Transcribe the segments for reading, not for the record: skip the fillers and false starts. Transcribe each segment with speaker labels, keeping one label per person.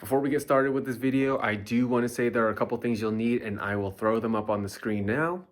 Speaker 1: Before we get started with this video, I do want to say there are a couple things you'll need, and I will throw them up on the screen now.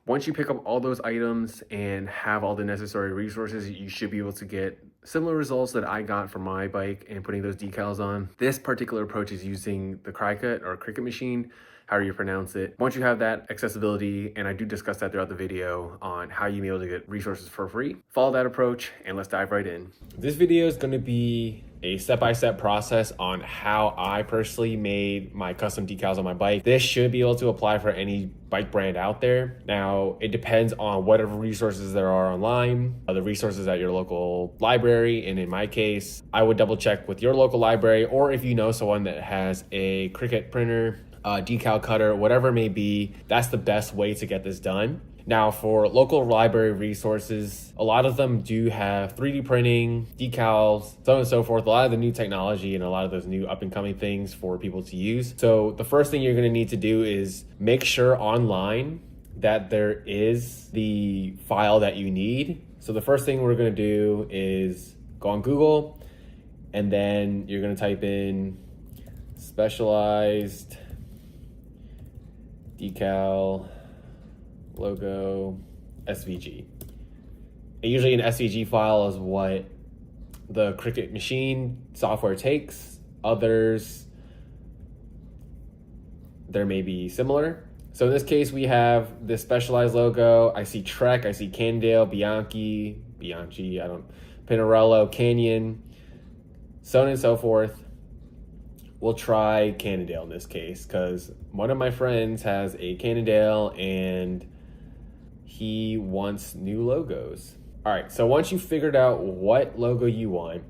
Speaker 1: Once you pick up all those items and have all the necessary resources, you should be able to get similar results that I got from my bike and putting those decals on. This particular approach is using the Cricut or Cricut machine, however you pronounce it. Once you have that accessibility, and I do discuss that throughout the video on how you may be able to get resources for free, follow that approach and let's dive right in. This video is going to be a step-by-step process on how I personally made my custom decals on my bike. This should be able to apply for any bike brand out there. Now, it depends on whatever resources there are online, the resources at your local library, and in my case, I would double check with your local library, or if you know someone that has a Cricut printer, decal cutter, whatever it may be, that's the best way to get this done. Now, for local library resources, a lot of them do have 3D printing, decals, so on and so forth, a lot of the new technology and a lot of those new up and coming things for people to use. So the first thing you're gonna need to do is make sure online that there is the file that you need. So the first thing we're gonna do is go on Google, and then you're gonna type in specialized decal logo SVG. And usually an SVG file is what the Cricut machine software takes. Others, there may be similar. So in this case, we have this specialized logo. I see Trek, I see Cannondale, Bianchi, Pinarello, Canyon, so on and so forth. We'll try Cannondale in this case because one of my friends has a Cannondale and he wants new logos. All right, so once you figured out what logo you want,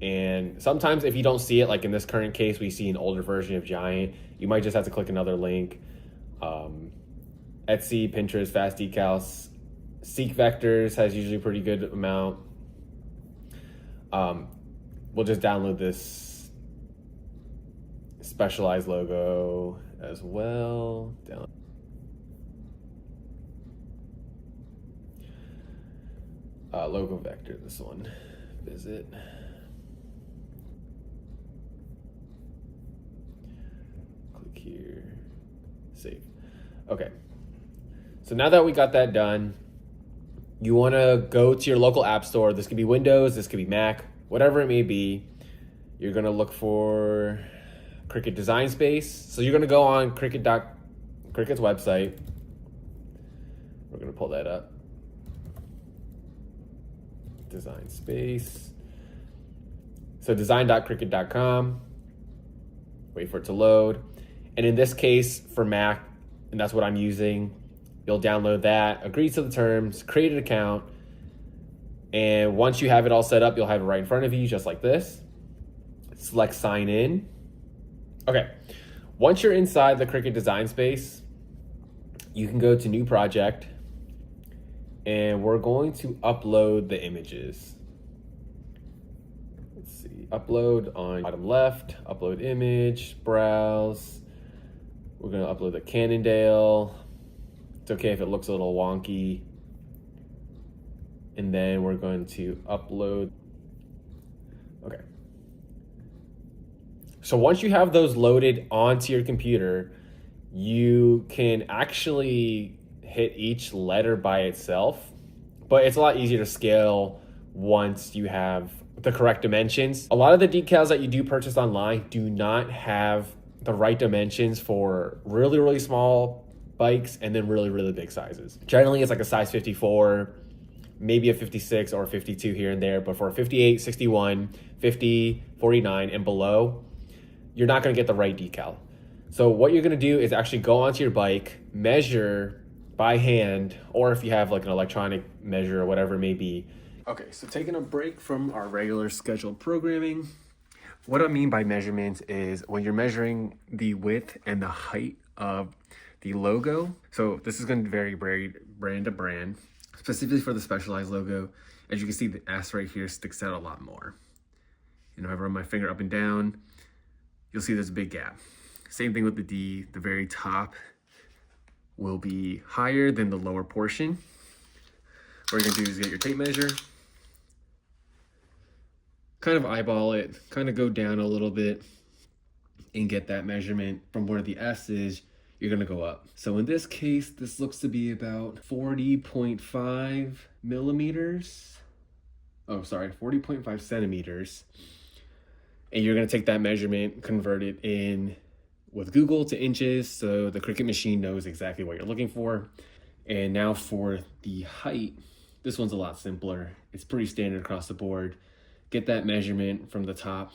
Speaker 1: and sometimes if you don't see it, like in this current case, we see an older version of Giant, you might just have to click another link. Etsy, Pinterest, Fast Decals, Seek Vectors has usually a pretty good amount. We'll just download this specialized logo as well. Logo vector, this one, visit. Click here, save. Okay, so now that we got that done, you wanna go to your local app store. This could be Windows, this could be Mac, whatever it may be. You're gonna look for Cricut Design Space. So you're gonna go on Cricut's website. We're gonna pull that up. Design Space. So design.cricut.com. Wait for it to load. And in this case, for Mac, and that's what I'm using, you'll download that, agree to the terms, create an account, and once you have it all set up, you'll have it right in front of you, just like this. Select sign in. Okay, once you're inside the Cricut Design Space, you can go to new project, and we're going to upload the images. Let's see, upload on bottom left, upload image, browse. We're gonna upload the Cannondale. It's okay if it looks a little wonky. And then we're going to upload. Okay. So once you have those loaded onto your computer, you can actually hit each letter by itself, but it's a lot easier to scale once you have the correct dimensions. A lot of the decals that you do purchase online do not have the right dimensions for really, really small bikes and then really, really big sizes. Generally, it's like a size 54, maybe a 56 or 52 here and there, but for a 58, 61, 50, 49 and below, you're not gonna get the right decal. So what you're gonna do is actually go onto your bike, measure by hand, or if you have like an electronic measure or whatever it may be. Okay, so taking a break from our regular scheduled programming, what I mean by measurements is when you're measuring the width and the height of the logo. So this is going to vary brand to brand. Specifically for the specialized logo, as you can see, the S right here sticks out a lot more. And if I run my finger up and down, you'll see there's a big gap. Same thing with the D, the very top will be higher than the lower portion. What you're gonna do is get your tape measure, kind of eyeball it, kind of go down a little bit and get that measurement from where the S is. You're gonna go up. So in this case, this looks to be about 40.5 millimeters. Oh, sorry, 40.5 centimeters. And you're gonna take that measurement, convert it in with Google to inches, so the Cricut machine knows exactly what you're looking for. And now for the height, this one's a lot simpler. It's pretty standard across the board. Get that measurement from the top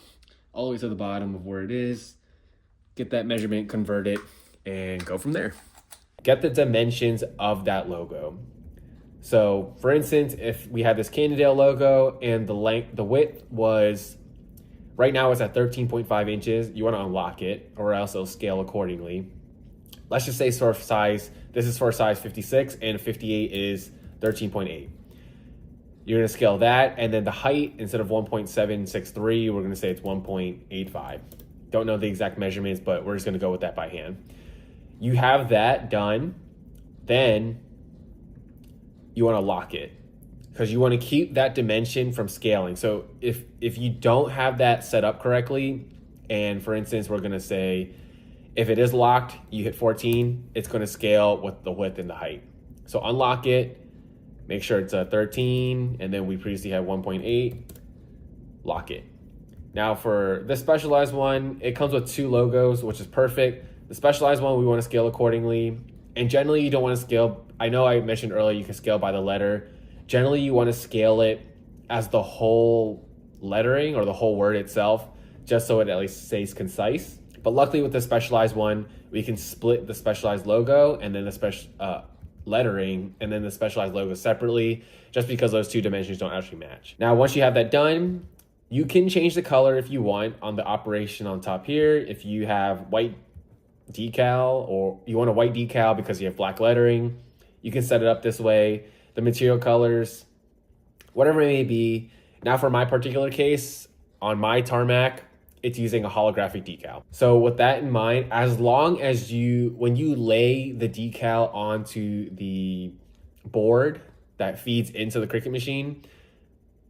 Speaker 1: all the way to the bottom of where it is. Get that measurement, convert it, and go from there. Get the dimensions of that logo. So for instance, if we had this Cannondale logo and the width was, right now it's at 13.5 inches, you want to unlock it or else it'll scale accordingly. Let's just say for size, this is for size 56 and 58 is 13.8. You're going to scale that, and then the height, instead of 1.763, we're going to say it's 1.85. Don't know the exact measurements, but we're just going to go with that by hand. You have that done, then you want to lock it because you want to keep that dimension from scaling. So if you don't have that set up correctly, and for instance, we're going to say if it is locked, you hit 14, it's going to scale with the width and the height. So unlock it, make sure it's a 13, and then we previously had 1.8, lock it. Now for the specialized one, it comes with 2 logos, which is perfect. The specialized one, we want to scale accordingly. And generally you don't want to scale, I know I mentioned earlier you can scale by the letter. Generally you want to scale it as the whole lettering or the whole word itself, just so it at least stays concise. But luckily with the specialized one, we can split the specialized logo and then the special lettering and then the specialized logo separately, just because those 2 dimensions don't actually match. Now, once you have that done, you can change the color if you want on the operation on top here. If you have white decal or you want a white decal because you have black lettering, you can set it up this way. The material colors, whatever it may be. Now for my particular case, on my tarmac, it's using a holographic decal. So with that in mind, as long as when you lay the decal onto the board that feeds into the Cricut machine,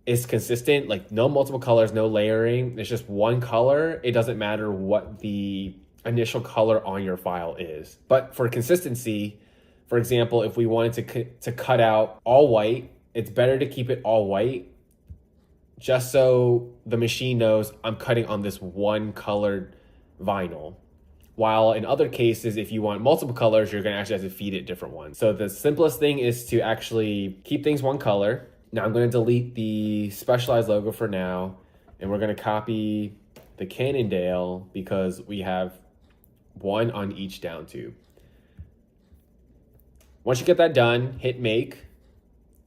Speaker 1: it's consistent, like no multiple colors, no layering. It's just one color. It doesn't matter what the initial color on your file is. But for consistency, for example, if we wanted to cut out all white, it's better to keep it all white, just so the machine knows I'm cutting on this one colored vinyl. While in other cases, if you want multiple colors, you're gonna actually have to feed it different ones. So the simplest thing is to actually keep things one color. Now I'm gonna delete the specialized logo for now, and we're gonna copy the Cannondale because we have one on each down tube. Once you get that done, hit make.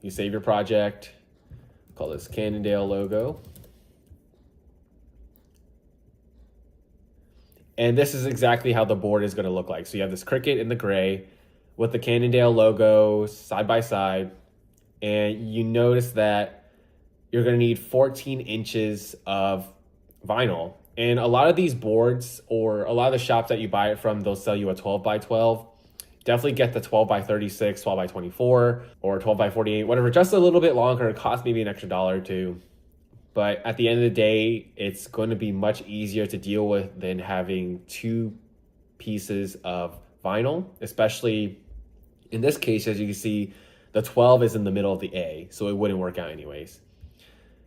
Speaker 1: You save your project. Call this Cannondale logo. And this is exactly how the board is going to look like. So you have this Cricut in the gray with the Cannondale logo side by side. And you notice that you're going to need 14 inches of vinyl. And a lot of these boards, or a lot of the shops that you buy it from, they'll sell you a 12 by 12. Definitely get the 12 by 36, 12 by 24, or 12 by 48, whatever, just a little bit longer. It costs maybe an extra $1 or $2. But at the end of the day, it's going to be much easier to deal with than having 2 pieces of vinyl, especially in this case, as you can see, the 12 is in the middle of the A, so it wouldn't work out anyways.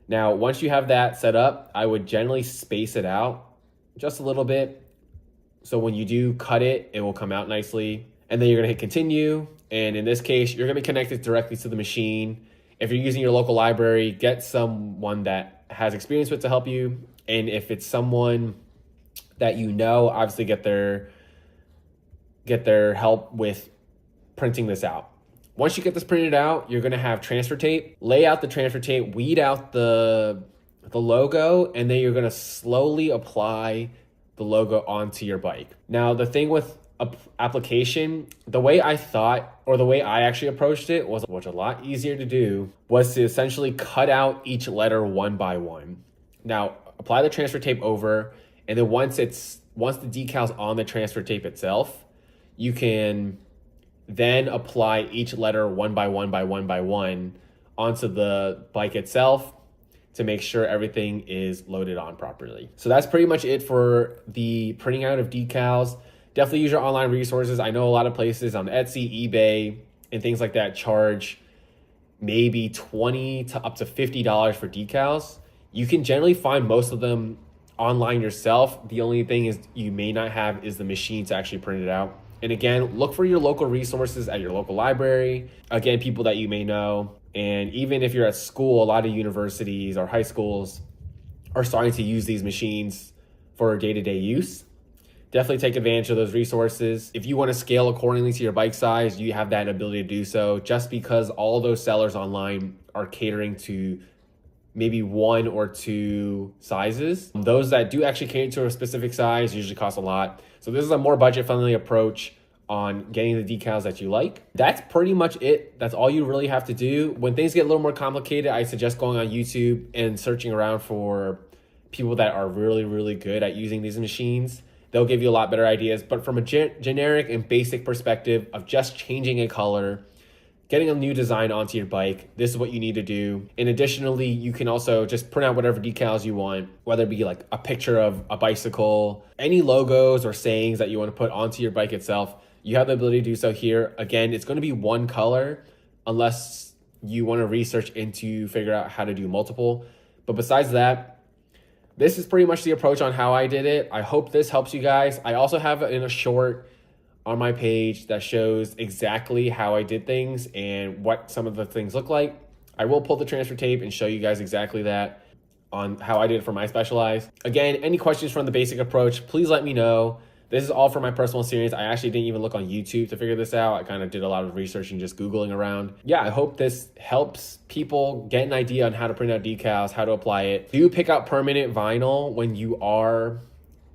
Speaker 1: Now, once you have that set up, I would generally space it out just a little bit. So when you do cut it, it will come out nicely. And then you're gonna hit continue. And in this case, you're gonna be connected directly to the machine. If you're using your local library, get someone that has experience with to help you. And if it's someone that you know, obviously get their help with printing this out. Once you get this printed out, you're gonna have transfer tape. Lay out the transfer tape, weed out the logo, and then you're gonna slowly apply the logo onto your bike. Now, the thing with application, the way I thought, or the way I actually approached it was a lot easier to do, was to essentially cut out each letter one by one. Now, apply the transfer tape over, and then once the decal's on the transfer tape itself, you can then apply each letter one by one by one by one onto the bike itself. to make sure everything is loaded on properly. So that's pretty much it for the printing out of decals. Definitely use your online resources. I know a lot of places on Etsy, eBay, and things like that charge maybe $20 to up to $50 for decals. You can generally find most of them online yourself. The only thing is you may not have is the machine to actually print it out. And again, look for your local resources at your local library. Again, people that you may know. And even if you're at school, a lot of universities or high schools are starting to use these machines for day-to-day use. Definitely take advantage of those resources. If you want to scale accordingly to your bike size, you have that ability to do so, just because all those sellers online are catering to maybe 1 or 2 sizes. Those that do actually cater to a specific size usually cost a lot. So this is a more budget-friendly approach on getting the decals that you like. That's pretty much it. That's all you really have to do. When things get a little more complicated, I suggest going on YouTube and searching around for people that are really, really good at using these machines. They'll give you a lot better ideas. But from a generic and basic perspective of just changing a color, getting a new design onto your bike, this is what you need to do. And additionally, you can also just print out whatever decals you want, whether it be like a picture of a bicycle, any logos or sayings that you want to put onto your bike itself. You have the ability to do so here. Again, it's going to be one color unless you want to research into figure out how to do multiple. But besides that, this is pretty much the approach on how I did it. I hope this helps you guys. I also have it in a short on my page that shows exactly how I did things and what some of the things look like. I will pull the transfer tape and show you guys exactly that on how I did it for my Specialized. Again, any questions from the basic approach, please let me know. This is all for my personal experience. I actually didn't even look on YouTube to figure this out. I kind of did a lot of research and just Googling around. Yeah, I hope this helps people get an idea on how to print out decals, how to apply it. Do pick out permanent vinyl when you are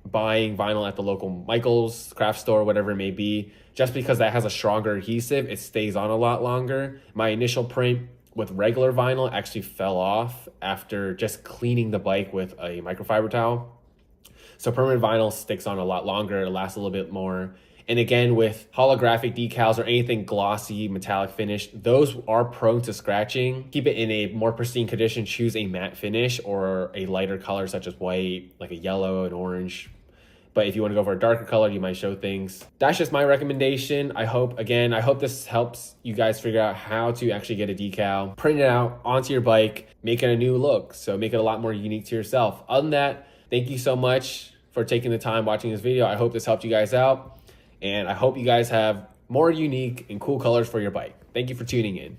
Speaker 1: buying vinyl at the local Michael's craft store, whatever it may be. Just because that has a stronger adhesive, it stays on a lot longer. My initial print with regular vinyl actually fell off after just cleaning the bike with a microfiber towel. So permanent vinyl sticks on a lot longer, it lasts a little bit more. And again, with holographic decals or anything glossy, metallic finish, those are prone to scratching. Keep it in a more pristine condition. Choose a matte finish or a lighter color such as white, like a yellow, an orange. But if you want to go for a darker color, you might show things. That's just my recommendation. I hope this helps you guys figure out how to actually get a decal, print it out onto your bike, make it a new look. So make it a lot more unique to yourself. Other than that, thank you so much for taking the time watching this video. I hope this helped you guys out. And I hope you guys have more unique and cool colors for your bike. Thank you for tuning in.